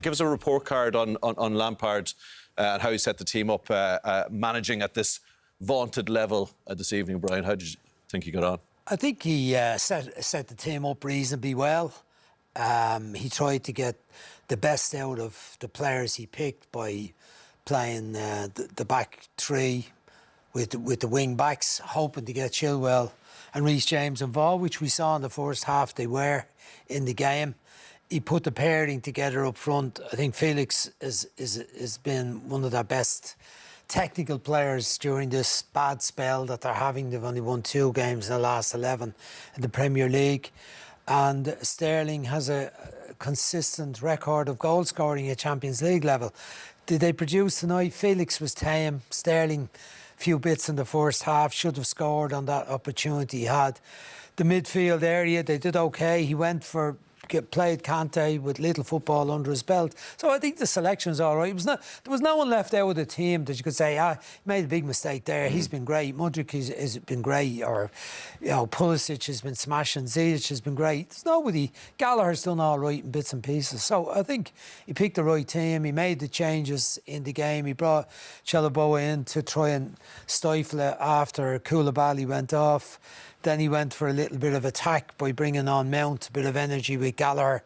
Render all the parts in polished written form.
Give us a report card on Lampard and how he set the team up, managing at this vaunted level this evening. Brian, how did you think he got on? I think he set the team up reasonably well. He tried to get the best out of the players he picked by playing the back three with the wing backs, hoping to get Chilwell and Reece James involved, which we saw in the first half they were in the game. He put the pairing together up front. I think Felix has been one of their best technical players during this bad spell that they're having. They've only won 2 games in the last 11 in the Premier League. And Sterling has a consistent record of goal scoring at Champions League level. Did they produce tonight? Felix was tame. Sterling, few bits in the first half, should have scored on that opportunity he had. The midfield area, they did okay. He went for... played Kante with little football under his belt. So I think the selection's all right. There was no one left out of the team that you could say, he made a big mistake there. He's been great. Mudryk has been great. Or, Pulisic has been smashing. Ziyech has been great. There's nobody. Gallagher's done all right in bits and pieces. So I think he picked the right team. He made the changes in the game. He brought Chalaboa in to try and stifle it after Koulibaly went off. Then he went for a little bit of attack by bringing on Mount, a bit of energy with Gallagher.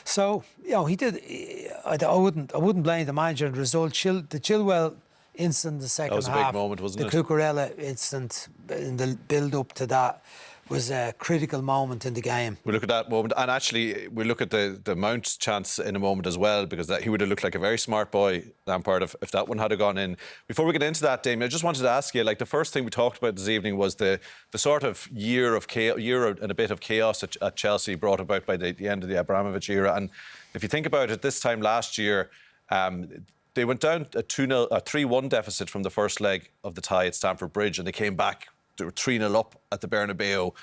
So, he did. I wouldn't blame the manager on the result. The Chilwell incident in the second half. That was a big moment, wasn't it? The Cucurella incident in the build-up to that was a critical moment in the game. We look at that moment, and actually we look at the Mount chance in a moment as well, because he would have looked like a very smart boy, Lampard, if that one had gone in. Before we get into that, Damien, I just wanted to ask you, the first thing we talked about this evening was the sort of year and a bit of chaos at Chelsea brought about by the end of the Abramovich era. And if you think about it, this time last year, they went down a 3-1 deficit from the first leg of the tie at Stamford Bridge, and they came back. They were 3-0 up at the Bernabeu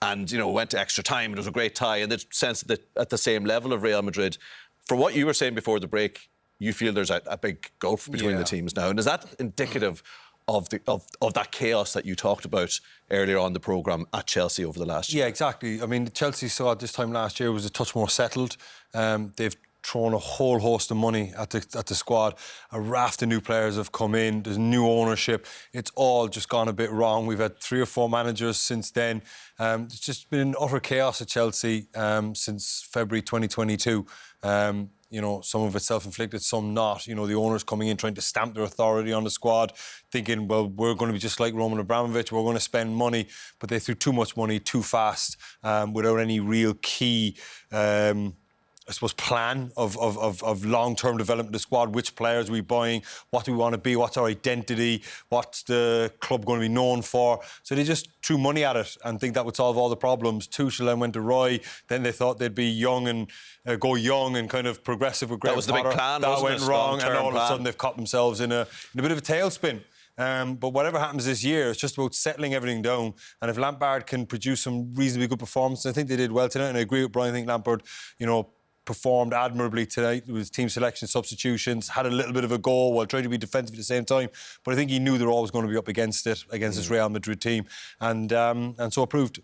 and, went to extra time. It was a great tie, and the sense that at the same level of Real Madrid. For what you were saying before the break, you feel there's a big gulf between the teams now. And is that indicative of that chaos that you talked about earlier on the programme at Chelsea over the last year? Yeah, exactly. I mean, Chelsea saw this time last year was a touch more settled. They've thrown a whole host of money at the squad. A raft of new players have come in. There's new ownership. It's all just gone a bit wrong. We've had 3 or 4 managers since then. It's just been utter chaos at Chelsea since February 2022. Some of it self-inflicted, some not. The owners coming in trying to stamp their authority on the squad, thinking, well, we're going to be just like Roman Abramovich, we're going to spend money. But they threw too much money too fast without any real key plan of long-term development of the squad. Which players are we buying? What do we want to be? What's our identity? What's the club going to be known for? So they just threw money at it and think that would solve all the problems. Tuchel then went to Roy. Then they thought they'd be young and go young and kind of progressive with Graham That was the big plan, That wasn't went it? wrong, and all of a sudden they've caught themselves in a bit of a tailspin. But whatever happens this year, it's just about settling everything down. And if Lampard can produce some reasonably good performances, I think they did well tonight. And I agree with Brian. I think Lampard, performed admirably tonight with his team selection, substitutions, had a little bit of a goal while trying to be defensive at the same time. But I think he knew they were always going to be up against this Real Madrid team, and so it proved.